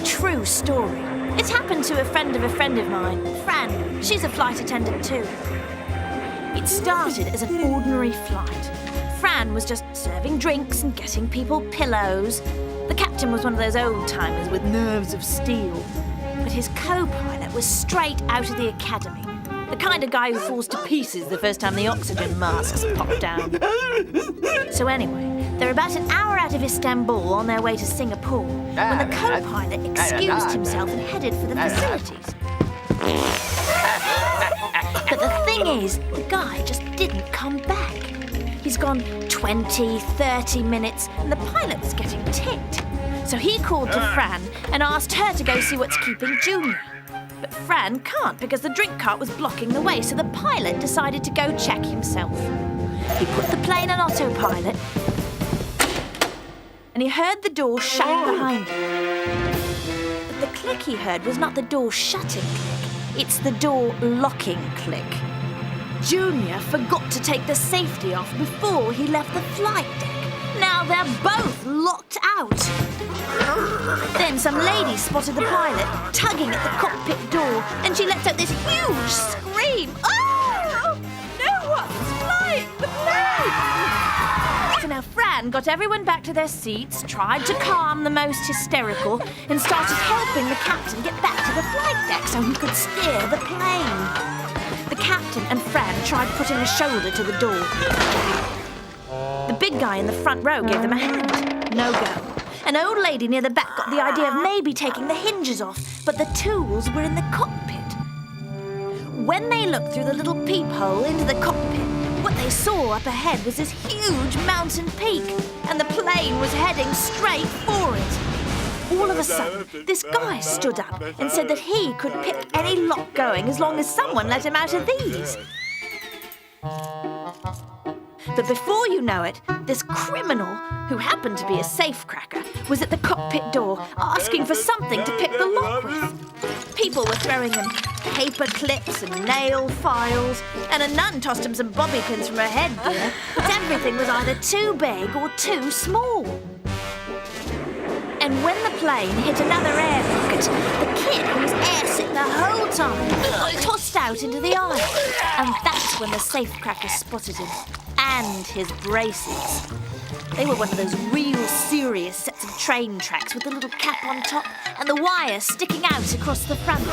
a true story. It's happened to a friend of mine, Fran. She's a flight attendant too. It started as an ordinary flight. Fran was just serving drinks and getting people pillows. The captain was one of those old-timers with nerves of steel. But his co-pilot was straight out of the academy. The kind of guy who falls to pieces the first time the oxygen masks pop down. So anyway, they're about an hour out of Istanbul on their way to Singapore when the co-pilot excused himself and headed for the facilities. But the thing is, the guy just didn't come back. He's gone 20, 30 minutes and the pilot was getting ticked. So he called to Fran and asked her to go see what's keeping Junior. But Fran can't because the drink cart was blocking the way, so the pilot decided to go check himself. He put the plane on autopilot and he heard the door shut behind him. But the click he heard was not the door shutting click, it's the door locking click. Junior forgot to take the safety off before he left the flight deck. Now they're both locked out. Then some lady spotted the pilot tugging at the cockpit door and she lets out this huge scream. Oh! No one's flying the plane! So now Fran got everyone back to their seats, tried to calm the most hysterical and started helping the captain get back to the flight deck so he could steer the plane. The captain and Fran tried putting a shoulder to the door. The big guy in the front row gave them a hand. No go. An old lady near the back got the idea of maybe taking the hinges off, but the tools were in the cockpit. When they looked through the little peephole into the cockpit, what they saw up ahead was this huge mountain peak, and the plane was heading straight for it. All of a sudden, this guy stood up and said that he could pick any lock going as long as someone let him out of these. But before you know it, this criminal, who happened to be a safecracker, was at the cockpit door asking for something to pick the lock with. People were throwing him paper clips and nail files, and a nun tossed him some bobby pins from her headgear, but everything was either too big or too small. And when the plane hit another air pocket, the kid who was air sick the whole time got tossed out into the aisle. And that's when the safecracker spotted him. And his braces. They were one of those real serious sets of train tracks with the little cap on top and the wire sticking out across the front.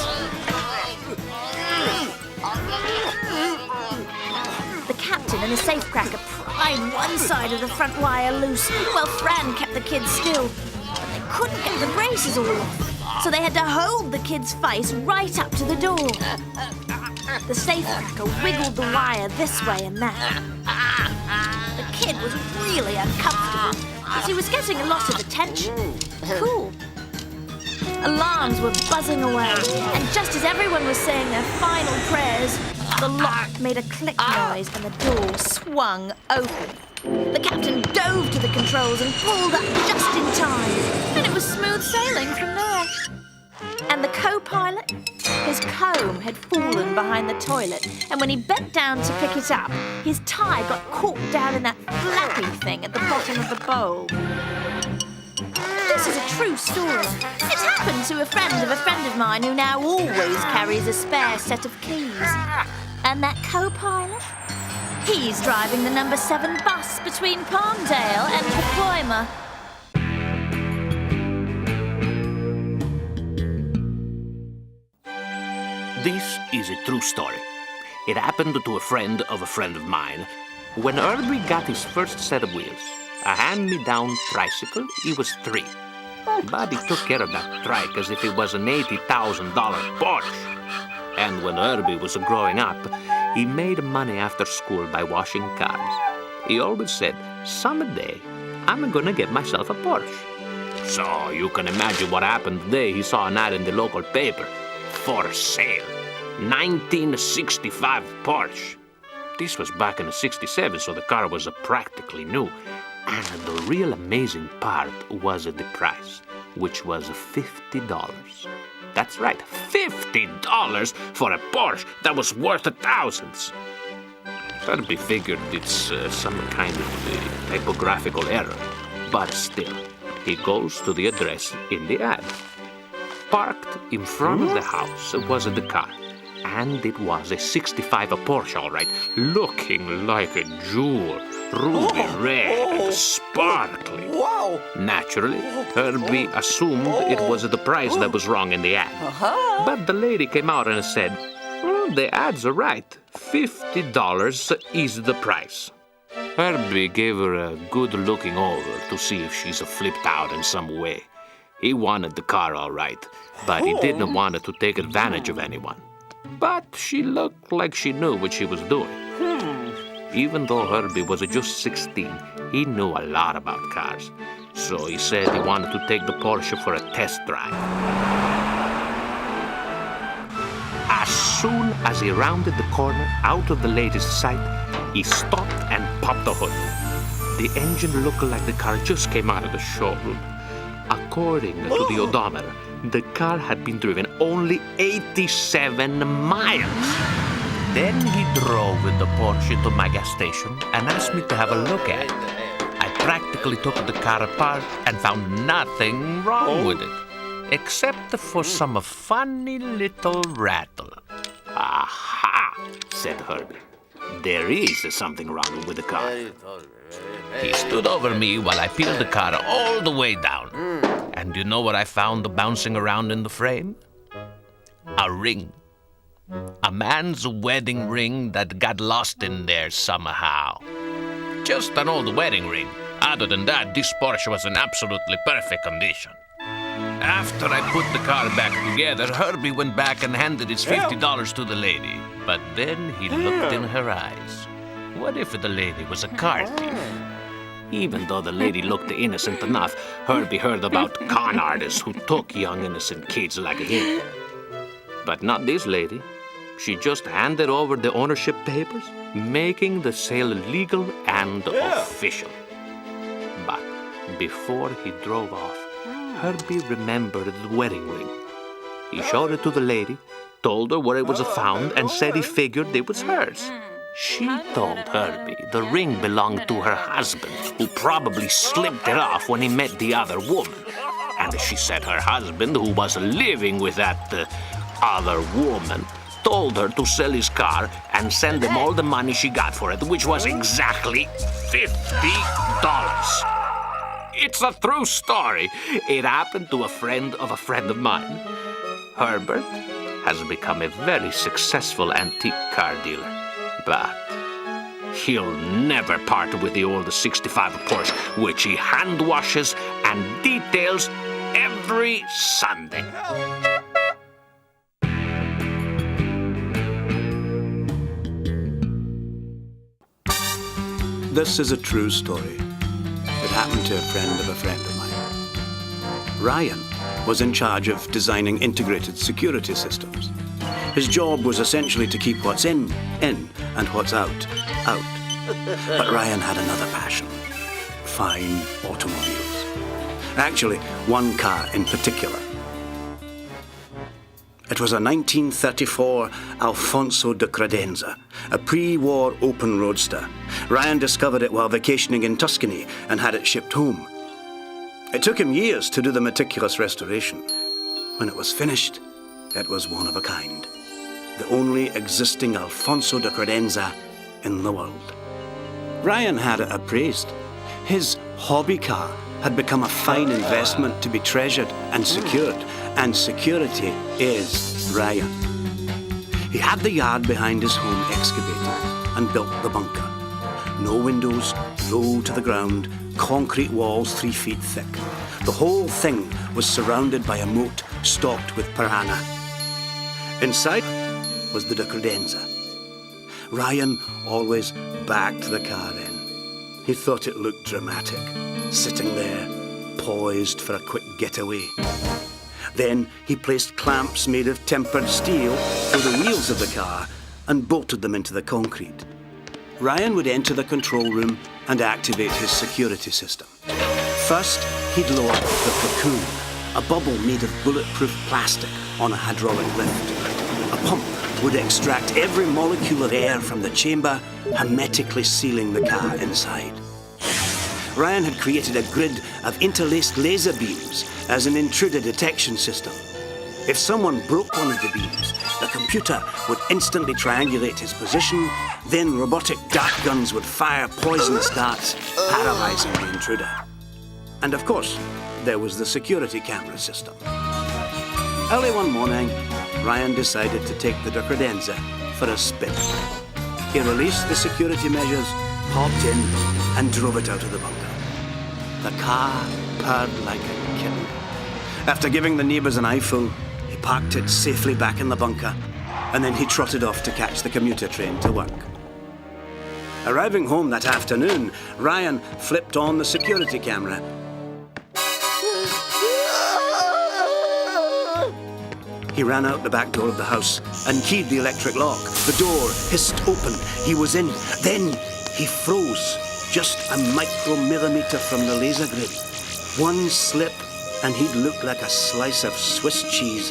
The captain and the safecracker pried one side of the front wire loose while Fran kept the kid still. But they couldn't get the braces all off, so they had to hold the kid's face right up to the door. The safecracker wiggled the wire this way and that. The kid was really uncomfortable because he was getting a lot of attention. Cool. Alarms were buzzing away, and just as everyone was saying their final prayers, the lock made a click noise and the door swung open. The captain dove to the controls and pulled up just in time, and it was smooth sailing from there. And the co-pilot? His comb had fallen behind the toilet, and when he bent down to pick it up, his tie got caught down in that flappy thing at the bottom of the bowl. This is a true story. It's happened to a friend of mine who now always carries a spare set of keys. And that co-pilot? He's driving the number 7 bus between Palmdale and Pacoima. This is a true story. It happened to a friend of mine. When Herbie got his first set of wheels, a hand-me-down tricycle, he was 3. But he took care of that trike as if it was an $80,000 Porsche. And when Herbie was growing up, he made money after school by washing cars. He always said, someday, I'm gonna get myself a Porsche. So you can imagine what happened the day he saw an ad in the local paper. For sale. 1965 Porsche. This was back in the 67, so the car was practically new. And the real amazing part was the price, which was $50. That's right, $50 for a Porsche that was worth thousands. Herbie figured it's some kind of typographical error, but still, he goes to the address in the ad. Parked in front of the house was the car. And it was a 65 Porsche, all right, looking like a jewel, ruby red and sparkling. Wow! Naturally, Herbie assumed it was the price that was wrong in the ad. But the lady came out and said, well, the ad's are right. $50 is the price. Herbie gave her a good looking over to see if she's flipped out in some way. He wanted the car all right, but he didn't want her to take advantage of anyone. But she looked like she knew what she was doing. Even though Herbie was just 16, he knew a lot about cars. So he said he wanted to take the Porsche for a test drive. As soon as he rounded the corner out of the lady's sight, he stopped and popped the hood. The engine looked like the car just came out of the showroom. According to the odometer, the car had been driven only 87 miles. Then he drove with the Porsche to my gas station and asked me to have a look at it. I practically took the car apart and found nothing wrong with it, except for some funny little rattle. Aha, said Herbie. There is something wrong with the car. He stood over me while I peeled the car all the way down. And you know what I found bouncing around in the frame? A ring. A man's wedding ring that got lost in there somehow. Just an old wedding ring. Other than that, this Porsche was in absolutely perfect condition. After I put the car back together, Herbie went back and handed his $50 to the lady. But then he looked in her eyes. What if the lady was a car thief? Even though the lady looked innocent enough, Herbie heard about con artists who took young innocent kids like him. But not this lady. She just handed over the ownership papers, making the sale legal and official. But before he drove off, Herbie remembered the wedding ring. He showed it to the lady, told her where it was found, and said he figured it was hers. She told Herbie the ring belonged to her husband, who probably slipped it off when he met the other woman. And she said her husband, who was living with that other woman, told her to sell his car and send him all the money she got for it, which was exactly $50. It's a true story. It happened to a friend of mine. Herbert has become a very successful antique car dealer. But he'll never part with the old 65 Porsche, which he hand washes and details every Sunday. This is a true story. It happened to a friend of mine. Ryan was in charge of designing integrated security systems. His job was essentially to keep what's in, and what's out. But Ryan had another passion: fine automobiles. Actually, one car in particular. It was a 1934 Alfonso de Credenza, a pre-war open roadster. Ryan discovered it while vacationing in Tuscany and had it shipped home. It took him years to do the meticulous restoration. When it was finished, it was one of a kind. The only existing Alfonso de Credenza in the world. Ryan had it appraised. His hobby car had become a fine investment to be treasured and secured, and security is Ryan. He had the yard behind his home excavated and built the bunker. No windows, low to the ground, concrete walls 3 feet thick. The whole thing was surrounded by a moat stocked with piranha. Inside was the de Credenza. Ryan always backed the car in. He thought it looked dramatic, sitting there, poised for a quick getaway. Then he placed clamps made of tempered steel for the wheels of the car and bolted them into the concrete. Ryan would enter the control room and activate his security system. First, he'd lower the cocoon, a bubble made of bulletproof plastic on a hydraulic lift. A pump would extract every molecule of air from the chamber, hermetically sealing the car inside. Ryan had created a grid of interlaced laser beams as an intruder detection system. If someone broke one of the beams, the computer would instantly triangulate his position, then robotic dart guns would fire poisonous darts, paralyzing the intruder. And of course, there was the security camera system. Early one morning, Ryan decided to take the Decredenza for a spin. He released the security measures, hopped in, and drove it out of the bunker. The car purred like a kitten. After giving the neighbours an eyeful, he parked it safely back in the bunker, and then he trotted off to catch the commuter train to work. Arriving home that afternoon, Ryan flipped on the security camera. He ran out the back door of the house and keyed the electric lock. The door hissed open. He was in. Then he froze just a micromillimeter from the laser grid. One slip and he'd look like a slice of Swiss cheese.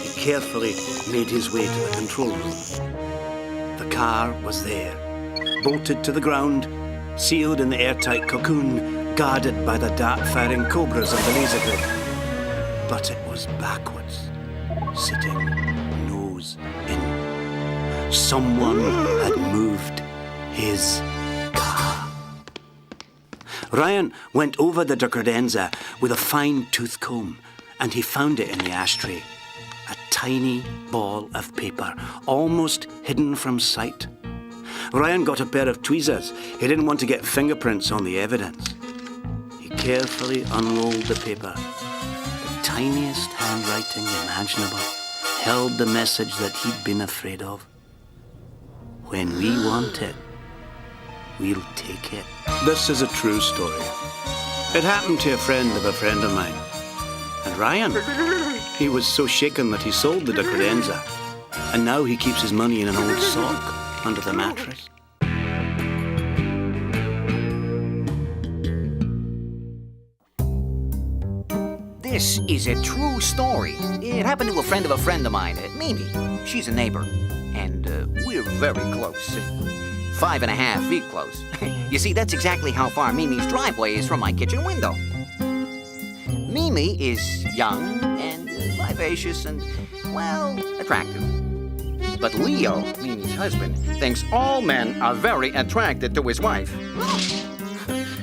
He carefully made his way to the control room. The car was there, bolted to the ground, sealed in the airtight cocoon, guarded by the dart-firing cobras of the laser grid. But it was backwards, sitting nose in. Someone had moved his car. Ryan went over the Decredenza with a fine tooth comb, and he found it in the ashtray. A tiny ball of paper, almost hidden from sight. Ryan got a pair of tweezers. He didn't want to get fingerprints on the evidence. He carefully unrolled the paper. The tiniest handwriting imaginable held the message that he'd been afraid of. When we want it, we'll take it. This is a true story. It happened to a friend of mine. And Ryan, he was so shaken that he sold the Decredenza. And now he keeps his money in an old sock under the mattress. This is a true story. It happened to a friend of mine, Mimi. She's a neighbor, and we're very close. 5.5 feet close. You see, that's exactly how far Mimi's driveway is from my kitchen window. Mimi is young and vivacious and, well, attractive. But Leo, Mimi's husband, thinks all men are very attracted to his wife.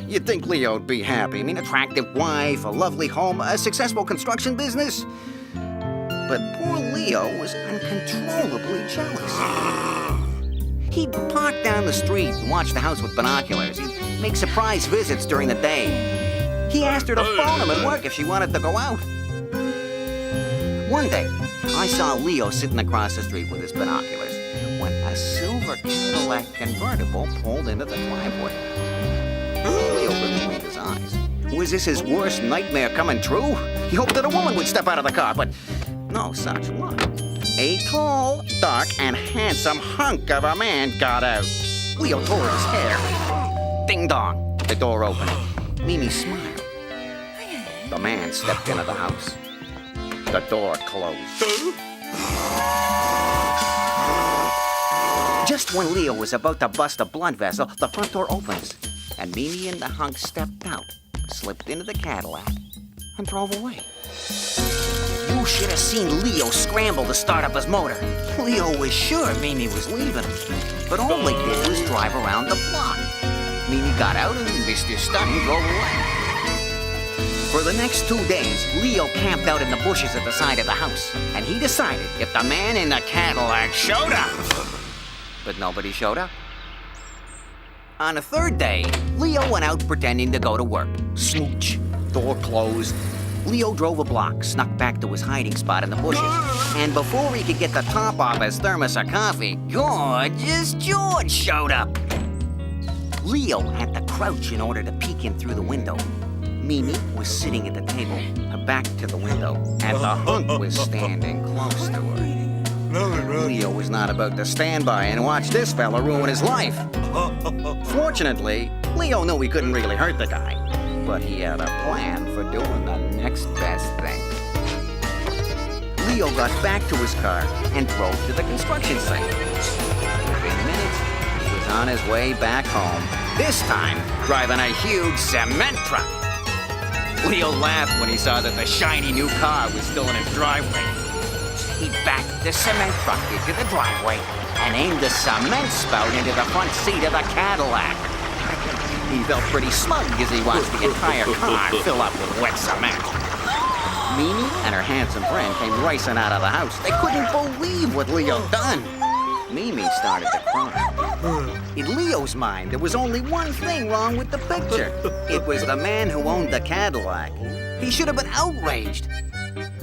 You'd think Leo'd be happy. I mean, attractive wife, a lovely home, a successful construction business. But poor Leo was uncontrollably jealous. He'd park down the street and watch the house with binoculars. He'd make surprise visits during the day. He asked her to phone him at work if she wanted to go out. One day, I saw Leo sitting across the street with his binoculars when a silver Cadillac convertible pulled into the driveway. Leo couldn't believe his eyes. Was this his worst nightmare coming true? He hoped that a woman would step out of the car, but no such luck. A tall, dark, and handsome hunk of a man got out. Leo tore his hair. Ding dong, the door opened. Mimi smiled. The man stepped into the house. The door closed. Just when Leo was about to bust a blood vessel, the front door opens, and Mimi and the hunk stepped out, slipped into the Cadillac, and drove away. You should have seen Leo scramble to start up his motor. Leo was sure Mimi was leaving, but all he did was drive around the block. Mimi got out and missed his stunt and drove away. For the next 2 days, Leo camped out in the bushes at the side of the house, and he decided if the man in the Cadillac showed up. But nobody showed up. On the third day, Leo went out pretending to go to work. Smooch, door closed. Leo drove a block, snuck back to his hiding spot in the bushes, and before he could get the top off his thermos of coffee, gorgeous George showed up. Leo had to crouch in order to peek in through the window. Mimi was sitting at the table, her back to the window, and the hunk was standing close to her. Leo was not about to stand by and watch this fella ruin his life. Fortunately, Leo knew he couldn't really hurt the guy, but he had a plan for doing the next best thing. Leo got back to his car and drove to the construction site. Within minutes, he was on his way back home, this time driving a huge cement truck. Leo laughed when he saw that the shiny new car was still in his driveway. He backed the cement truck into the driveway and aimed the cement spout into the front seat of the Cadillac. He felt pretty smug as he watched the entire car fill up with wet cement. Mimi and her handsome friend came racing out of the house. They couldn't believe what Leo done. Mimi started to cry. In Leo's mind, there was only one thing wrong with the picture. It was the man who owned the Cadillac. He should have been outraged.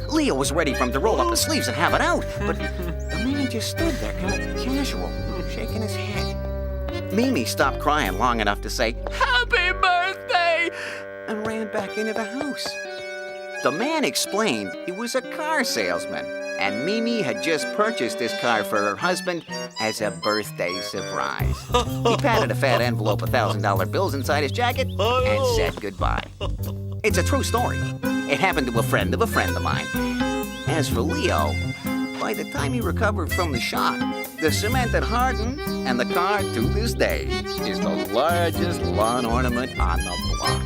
Leo was ready for him to roll up his sleeves and have it out, but the man just stood there, kind of casual, shaking his head. Mimi stopped crying long enough to say, "Happy birthday!" and ran back into the house. The man explained he was a car salesman, and Mimi had just purchased this car for her husband as a birthday surprise. He patted a fat envelope of $1,000 bills inside his jacket and said goodbye. It's a true story. It happened to a friend of mine. As for Leo, by the time he recovered from the shock, the cement had hardened, and the car, to this day, is the largest lawn ornament on the block.